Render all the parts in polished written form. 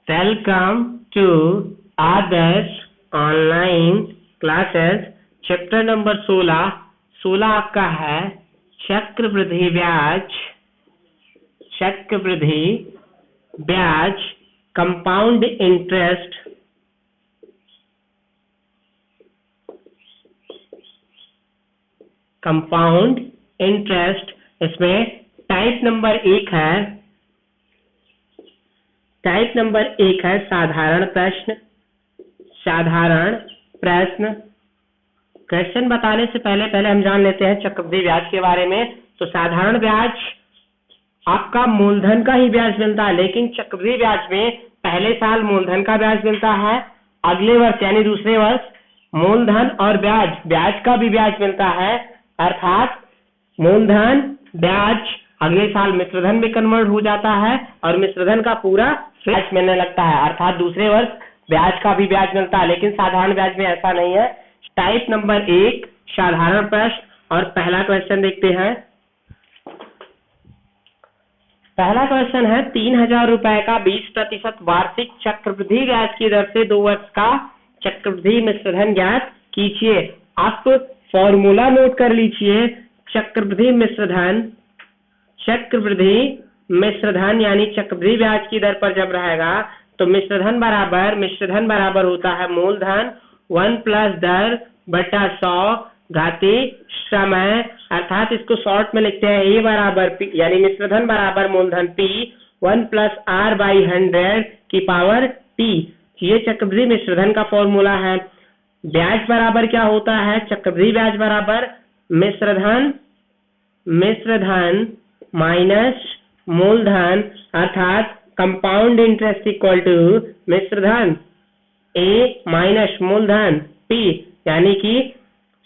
Welcome to Adarsh online classes. Chapter number 16 आपका है चक्रवृद्धि ब्याज कंपाउंड इंटरेस्ट। कंपाउंड इंटरेस्ट इसमें टाइप नंबर 1 है साधारण प्रश्न। क्वेश्चन बताने से पहले हम जान लेते हैं चक्रवृद्धि ब्याज के बारे में। तो साधारण ब्याज आपका मूलधन का ही ब्याज मिलता है, लेकिन चक्रवृद्धि ब्याज में पहले साल मूलधन का ब्याज मिलता है, अगले वर्ष यानी दूसरे वर्ष मूलधन और ब्याज का भी ब्याज मिलता है। अर्थात मूलधन ब्याज अगले साल मिश्रधन में कन्वर्ट हो जाता है और मिश्रधन का पूरा ब्याज मिलने लगता है। अर्थात दूसरे वर्ष ब्याज का भी ब्याज मिलता है, लेकिन साधारण ब्याज में ऐसा नहीं है। टाइप नंबर 1 साधारण प्रश्न। और पहला क्वेश्चन देखते हैं। पहला क्वेश्चन है 3000 रुपए का 20% वार्षिक चक्रवृद्धि ब्याज की दर से 2 वर्ष का चक्रवृद्धि मिश्रधन ज्ञात कीजिए। आप फॉर्मूला नोट कर लीजिए। चक्रवृद्धि मिश्रधन यानी चक्रवृद्धि ब्याज की दर पर जब रहेगा तो मिश्रधन बराबर होता है मूलधन 1 प्लस दर बटा 100 घाते समय। अर्थात इसको शॉर्ट में लिखते हैं A बराबर P, यानी मिश्रधन बराबर मूलधन P 1 प्लस R/100 की पावर T। ये चक्रवृद्धि मिश्रधन का फॉर्मूला है। ब्याज बराबर क्या होता है? चक्रवृद्धि ब्याज बराबर मिश्रधन माइनस मूलधन, अर्थात कंपाउंड इंटरेस्ट इक्वल टू मिश्रधन A माइनस मूलधन P, यानी कि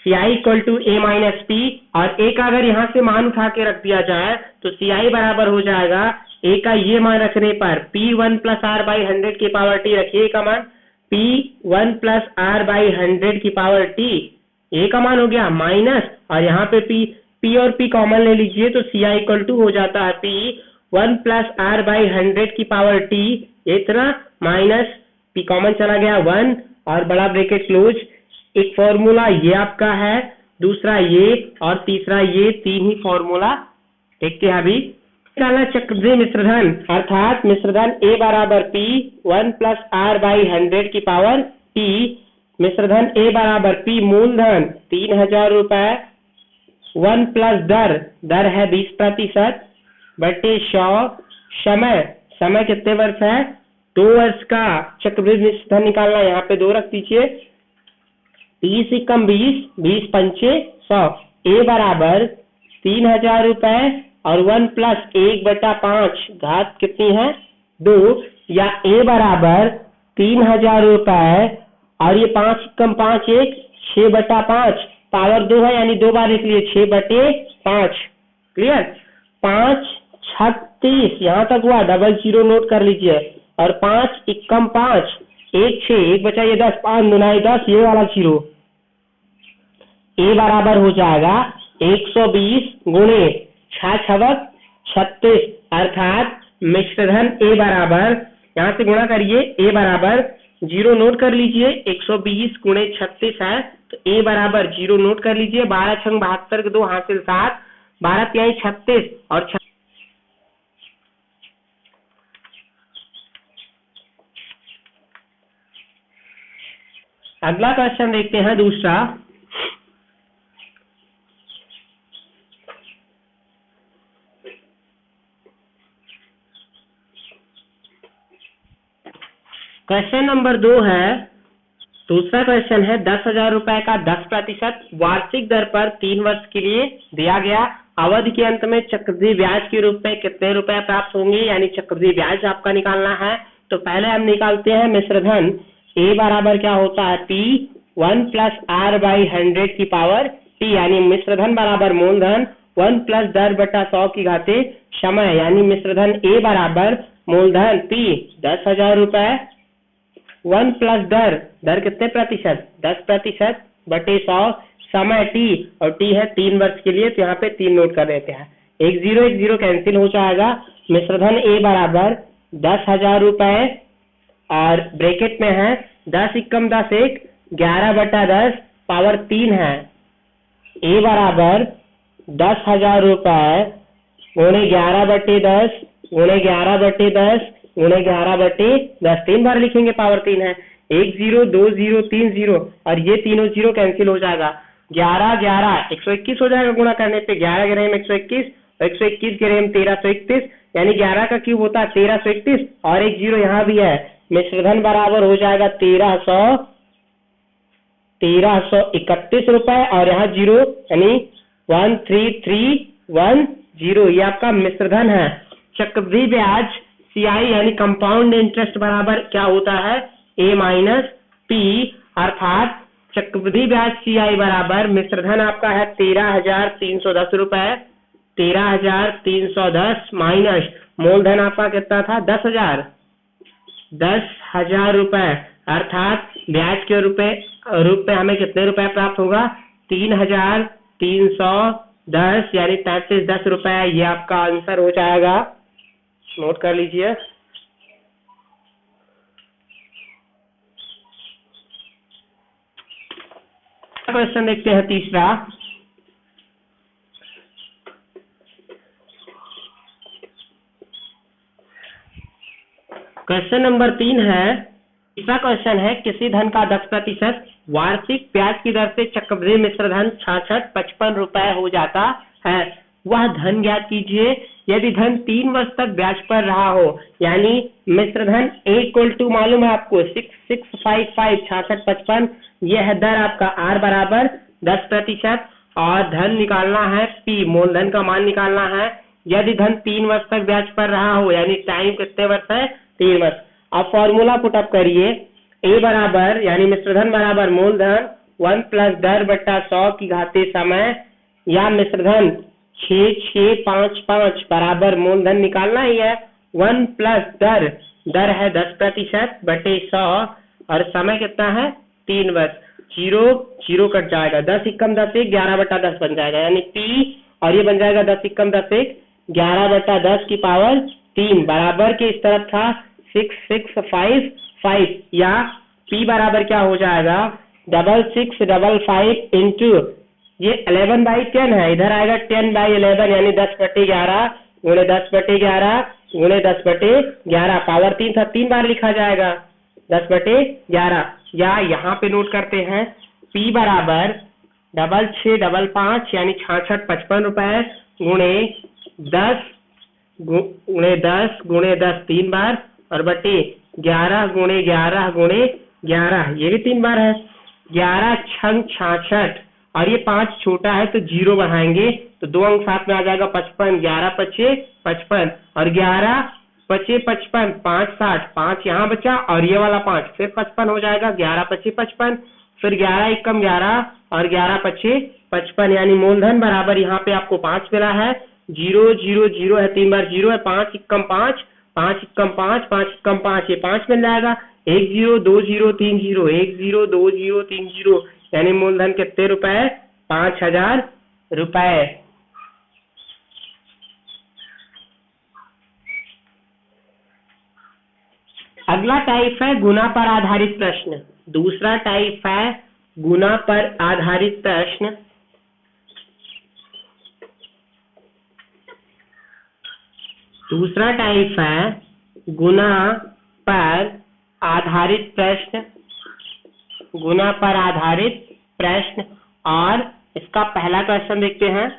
CI equal to A minus P। और A का अगर यहाँ से मान उठा के रख दिया जाए तो CI बराबर हो जाएगा A का ये मान रखने पर P1 प्लस R/100 की पावर T। रखिए A का मान P1 प्लस R/100 की पावर T, A का मान हो गया माइनस, और यहाँ पे P और P कॉमन ले लीजिए तो CI इक्वल टू हो जाता है P1 प्लस R/100 की पावर T, इतना माइनस P कॉमन चला गया 1 और बड़ा ब्रैकेट क्लोज। एक फॉर्मूला ये आपका है, दूसरा ये और तीसरा ये, 3 ही फॉर्मूला देखते हैं अभी। चक्रवृद्धि मिश्रधन अर्थात मिश्रधन A बराबर P 1 प्लस R/100 की पावर T। मिश्रधन A बराबर P मूलधन 3000 रुपए 1 प्लस दर है 20% बटे 100 समय कितने वर्ष है? 2 वर्ष का चक्रवृद्धि मिश्रधन निकालना। यहाँ पे 2 रख दीजिए। 30 × 20 20 पंचे 100। A बराबर 3000 रुपए और 1 प्लस 1/5 घात कितनी है? 2, या A बराबर 3000 रुपए और ये 5 × 5 1 6/5 पावर 2 है, यानी 2 बार इसलिए 6/5। क्लियर? 5 36 यहाँ तक हुआ, डबल 0 नोट कर लीजिए। और 5 × 5 1 6 1 बचा ये 10 5 9 10, ये वाला 0। A बराबर हो जाएगा 120 गुणे 6 36, अर्थात मिश्रधन A बराबर, यहाँ से गुणा करिए, A बराबर 0 नोट कर लीजिए। 120 गुणे 36 है तो A बराबर 0 नोट कर लीजिए। 12 × 72 के 2 हासिल 7, 12 × 36 और अगला क्वेश्चन देखते हैं दूसरा। क्वेश्चन नंबर 2 है। दूसरा क्वेश्चन है 10,000 रुपए का 10% वार्षिक दर पर 3 वर्ष के लिए दिया गया। अवधि के अंत में चक्रवृद्धि ब्याज के रूप में कितने रुपए प्राप्त होंगे, यानी चक्रवृद्धि ब्याज आपका निकालना है। तो पहले हम निकालते हैं मिश्रधन। A बराबर क्या होता है? P 1 प्लस R/100 की पावर T, यानी मिश्रधन बराबर मूलधन 1 प्लस दर बटा 100 की घाते समय, यानी मिश्रधन A बराबर मूलधन P 10,000 रुपए 1 प्लस दर कितने प्रतिशत? 10% बटे 100 समय T, और T है 3 वर्ष के लिए, तो यहाँ पे 3 नोट कर देते हैं। 1 0 कैंसिल हो जाएगा। मिश्रधन A बराबर 10,000 रुपए और ब्रैकेट में है 10 एकम 10 एक 11/10 पावर 3 है। ए बराबर 10,000 रुपए गुणे 11/10 गुणे 11/10 गुणे 11/10 3 बार लिखेंगे, पावर 3 है। 1 0 2 0 3 0 और ये तीनों जीरो कैंसिल हो जाएगा। 11 11 121 हो जाएगा गुणा करने पे। 11 गेरे में 121 और 121 गेरे में 1331, यानी 11 का क्यूब होता है 1331 और एक जीरो यहाँ भी है। मिश्रधन बराबर हो जाएगा 1331 रुपए और यहाँ जीरो यानी 13310। ये आपका मिश्रधन है। चक्रवृद्धि ब्याज CI यानी कंपाउंड इंटरेस्ट बराबर क्या होता है, A माइनस P, अर्थात चक्रवृद्धि ब्याज CI बराबर मिश्रधन आपका है 13,310 रुपए, 13,310 माइनस मूलधन आपका कितना था 10,000 रुपए, अर्थात ब्याज के रूप में हमें कितने रुपए प्राप्त होगा 3,310 यानी 3310 रुपए। ये आपका आंसर हो जाएगा, नोट कर लीजिए। क्वेश्चन देखते हैं तीसरा। क्वेश्चन नंबर 3 है। तीसरा क्वेश्चन है, किसी धन का 10% वार्षिक ब्याज की दर से चक्रवृद्धि मिश्रधन 6655 रुपए हो जाता है, वह धन ज्ञात कीजिए। यदि धन 3 वर्ष तक ब्याज पर रहा हो, यानी मिश्रधन इक्वल टू मालूम है आपको 6655 6655, यह है दर आपका R बराबर 10% और धन निकालना है P, मूलधन का मान निकालना है। यदि धन 3 वर्ष तक ब्याज पर रहा हो, यानी टाइम कितने वर्ष है 3 वर्ष। अब फॉर्मूला पुटअप करिए। A बराबर यानी मिश्रधन बराबर मूलधन 1 प्लस दर बट्टा 100 की घाते समय, या मिश्रधन 6655 बराबर मूलधन निकालना ही है। 1 प्लस दर है 10% बटे 100 और समय कितना है 3 वर्ष। जीरो जीरो कट जाएगा, 10 एकम 10 एक 11/10 बन जाएगा, यानी P और ये बन जाएगा 10 एकम 10 एक 11/10 की पावर 3 बराबर के इस तरफ था 6655, या P बराबर क्या हो जाएगा 6655 इंटू ये 11/10 है, इधर आएगा 10/11 यानी 10/11 गुणे 10/11 गुणे 10/11, पावर 3 था 3 बार लिखा जाएगा 10/11। या यहाँ पे नोट करते हैं P बराबर 6655 यानी 6655 रुपए गुणे 10 गुणे 10 3 बार और बटे 11 गुणे 11 गुणे 11, ये भी 3 बार है। 11 छंग 66 और ये 5 छोटा है तो जीरो बढ़ाएंगे तो 2 अंक साथ में आ जाएगा 55, 11 पचे 55 और 11 पचे 55, 5 60, 5 यहाँ बचा और ये वाला 5 फिर 55 हो जाएगा, 11 पचे 55, फिर 11 एकम 11 और 11 पचे 55, यानी मूलधन बराबर यहाँ पे आपको 5 मिला है। 0 0 0 है, 3 बार 0 है, 5 एकम 5 5 एकम 5 5 एकम 5, ये 5 मिल जाएगा। 1 0 2 0 3 0 1 0 2 0 3 0, यानी मूलधन कितने रुपए 5,000 रुपए। अगला टाइप है गुना पर आधारित प्रश्न। दूसरा टाइप है गुना पर आधारित प्रश्न। दूसरा टाइप है गुना पर आधारित प्रश्न। गुना पर आधारित प्रश्न और इसका पहला क्वेश्चन देखते हैं।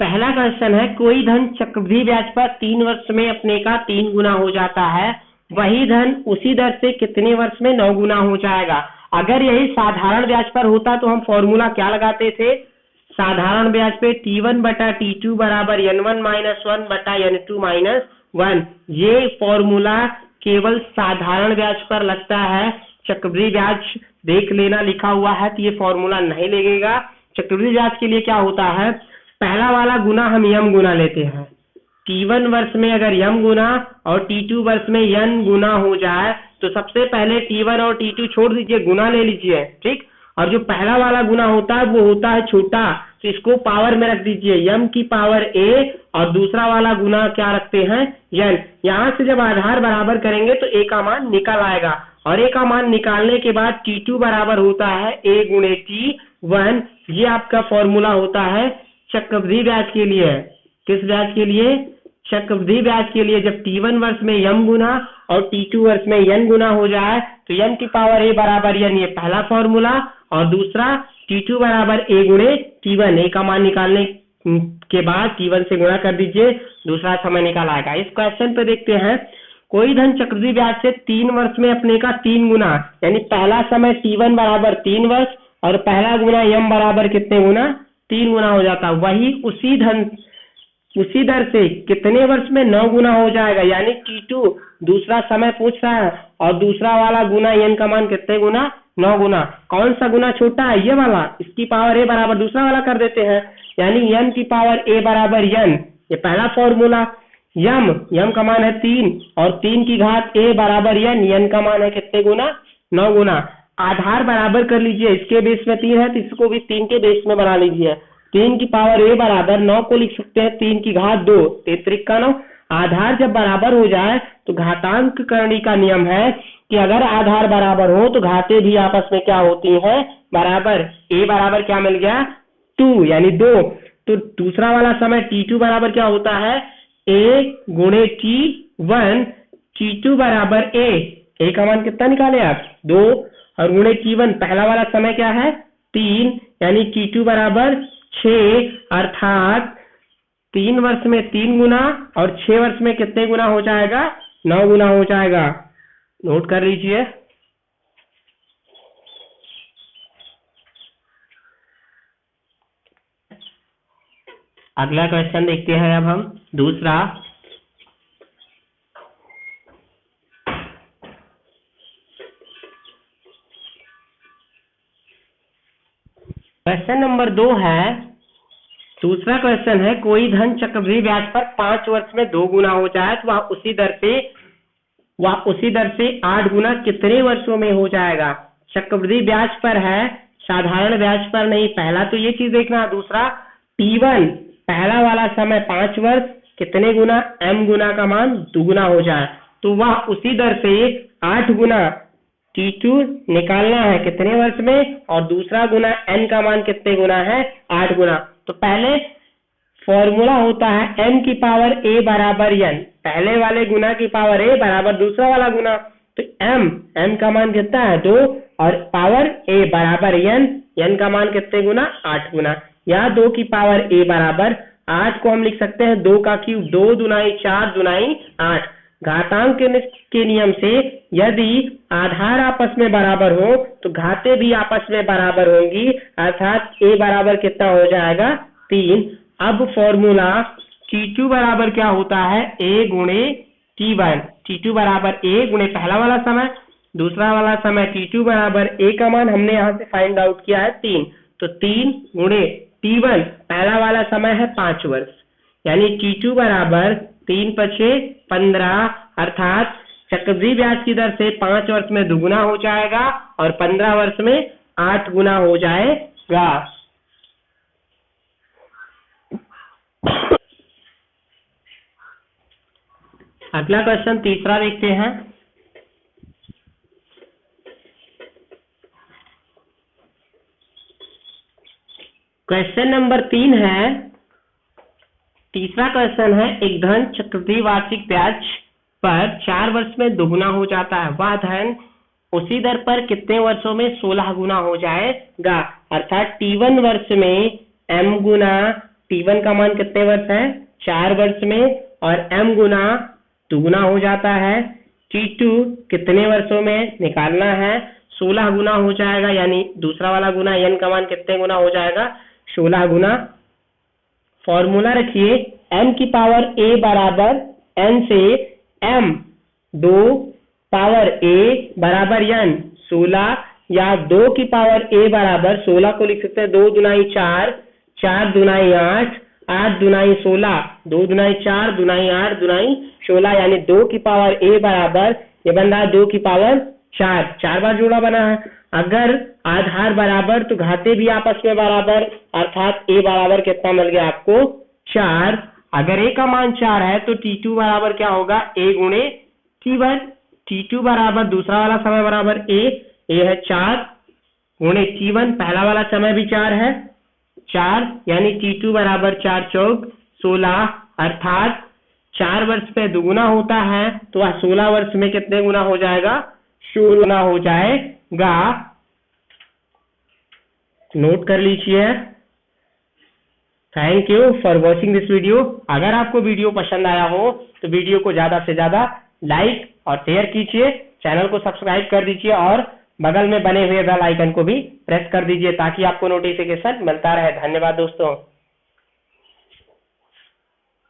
पहला क्वेश्चन है, कोई धन चक्रवृद्धि ब्याज पर 3 वर्ष में अपने का 3 गुना हो जाता है, वही धन उसी दर से कितने वर्ष में 9 गुना हो जाएगा। अगर यही साधारण ब्याज पर होता तो हम फॉर्मूला क्या लगाते थे, साधारण ब्याज पे T1 बटा T2 बराबर N1 माइनस 1 बटा N2 माइनस 1। ये फॉर्मूला केवल साधारण ब्याज पर लगता है, चक्रवृद्धि ब्याज देख लेना लिखा हुआ है तो ये फॉर्मूला नहीं लगेगा। चक्रवृद्धि ब्याज के लिए क्या होता है, पहला वाला गुना हम यम गुना लेते हैं। T1 वर्ष में अगर यम गुना और T2 वर्ष में n गुना हो जाए तो सबसे पहले T1 और T2 छोड़ दीजिए, गुना ले लीजिए, ठीक। और जो पहला वाला गुना होता है वो होता है छोटा, तो इसको पावर में रख दीजिए m की पावर a, और दूसरा वाला गुना क्या रखते हैं n। यहाँ से जब आधार बराबर करेंगे तो a का मान निकल आएगा, और a का मान निकालने के बाद t2 बराबर होता है a गुणे t1। ये आपका फॉर्मूला होता है चक्रवृद्धि ब्याज के लिए। किस ब्याज के लिए? चक्रवृद्धि ब्याज के लिए। जब t1 वर्ष में m गुना और t2 वर्ष में n गुना हो जाए तो m की पावर a बराबर n, ये पहला फॉर्मूला, और दूसरा t2 बराबर a गुणे t1। a का मान निकालने के बाद t1 से गुणा कर दीजिए, दूसरा समय निकाल आएगा। इस क्वेश्चन पे देखते हैं, कोई धन चक्रवृद्धि ब्याज से 3 वर्ष में अपने का 3 गुना, यानी पहला समय t1 बराबर 3 वर्ष और पहला गुना m बराबर कितने गुना? 3 गुना हो जाता। वही उसी दर से कितने वर्ष में 9 गुना हो जाएगा, यानी t2 दूसरा समय पूछ रहा है, और दूसरा वाला गुना n का मान कितने गुना? 9 गुना। कौन सा गुना छोटा है? ये वाला। इसकी पावर a बराबर दूसरा वाला कर देते हैं, यानी m की पावर a बराबर n, ये पहला फॉर्मूला। m का मान है 3 और 3 की घात a बराबर n का मान है कितने गुना? 9 गुना। आधार बराबर कर लीजिए, इसके बेस में 3 है तो इसको भी 3 के बेस में बना लीजिए। 3 की पावर a बराबर 9 को लिख सकते हैं 3 की घात 2, 3 का 9। आधार जब बराबर हो जाए तो घातांक करनी का नियम है कि अगर आधार बराबर हो तो घातें भी आपस में क्या होती हैं? बराबर। a बराबर क्या मिल गया? 2, यानी 2। तो दूसरा वाला समय t2 बराबर क्या होता है? a गुणे t1। t2 बराबर a का मान कितना निकाले आप? 2, और गुणे t1 पहला वाला समय क्या है? 3, यानी t2 बराबर 6, अर्थात 3 वर्ष में 3 गुना और 6 वर्ष में कितने गुना हो जाएगा? 9 गुना हो जाएगा। नोट कर लीजिए। अगला क्वेश्चन देखते हैं अब हम, दूसरा। क्वेश्चन नंबर 2 है, दूसरा क्वेश्चन है, कोई धन चक्रवृद्धि ब्याज पर 5 वर्ष में 2 गुना हो जाए तो वह उसी दर से 8 गुना कितने वर्षों में हो जाएगा? चक्रवृद्धि ब्याज पर है, साधारण ब्याज पर नहीं। पहला तो ये चीज देखना। दूसरा t1 पहला वाला समय 5 वर्ष, कितने गुना? m गुना का मान दुगुना हो जाए तो वह उसी दर से 8 गुना t2 निकालना है कितने वर्ष में, और दूसरा गुना n का मान कितने गुना है? 8 गुना। तो पहले फॉर्मूला होता है m की पावर a बराबर n, पहले वाले गुना की पावर a बराबर दूसरा वाला गुना। तो m का मान कितना है? 2, और पावर a बराबर n का मान कितने गुना? 8 गुना। या 2 की पावर a बराबर 8 को हम लिख सकते हैं 2 का क्यूब, 2 दुनाई 4 दुनाई 8। घातांक के नियम से यदि आधार आपस में बराबर हो तो घातें भी आपस में बराबर होंगी, अर्थात a बराबर कितना हो जाएगा? 3। अब फॉर्मूला t2 बराबर क्या होता है? a गुणे t1। t2 बराबर a गुणे पहला वाला समय, दूसरा वाला समय t2 बराबर a का मान हमने यहाँ से फाइंड आउट किया है 3, तो 3 गुणे t1 पहला वाला समय है 5 वर्ष, यानी t2 बराबर 3 × 6 = 15, अर्थात चक्रवृद्धि ब्याज की दर से 5 वर्ष में दुगुना हो जाएगा और 15 वर्ष में 8 गुना हो जाएगा। अगला क्वेश्चन तीसरा देखते हैं। क्वेश्चन नंबर 3 है, तीसरा क्वेश्चन है, एक धन चक्रवृद्धि वार्षिक ब्याज पर 4 वर्ष में दुगुना हो जाता है, वह धन उसी दर पर कितने वर्षों में 16 गुना हो जाएगा? अर्थात t1 वर्ष में m गुना, t1 का मान कितने वर्ष है? 4 वर्ष में, और m गुना दुगुना हो जाता है। t2 कितने वर्षों में निकालना है? 16 गुना हो जाएगा, यानी दूसरा वाला गुना n का मान कितने गुना हो जाएगा? 16 गुना। फॉर्मूला रखिए m की पावर a बराबर n से m 2 पावर a बराबर n 16, या 2 की पावर a बराबर 16 को लिख सकते हैं 2 दुनाई 4, 4 दुनाई 8, 8 दुनाई 16, 2 दुनाई 4 दुनाई 8 दुनाई 16, यानी 2 की पावर a बराबर ये बन रहा है 2 की पावर 4, 4 बार जोड़ा बना है। अगर आधार बराबर तो घाते भी आपस में बराबर, अर्थात a बराबर कितना मिल गया आपको 4। अगर a का मान 4 है तो t2 बराबर क्या होगा a गुणे t1। t2 बराबर दूसरा वाला समय बराबर a है 4 गुणे t1, पहला वाला समय भी 4 है 4, यानी t2 बराबर 4 चौक 16, अर्थात 4 वर्ष पे दुगुना होता है तो वह 16 वर्ष में कितने गुना हो जाएगा 16 गुना हो जाएगा। नोट कर लीजिए। Thank you for watching this video. अगर आपको वीडियो पसंद आया हो तो वीडियो को ज्यादा से ज्यादा लाइक और शेयर कीजिए, चैनल को सब्सक्राइब कर दीजिए और बगल में बने हुए बेल आइकन को भी प्रेस कर दीजिए ताकि आपको नोटिफिकेशन मिलता रहे। धन्यवाद दोस्तों।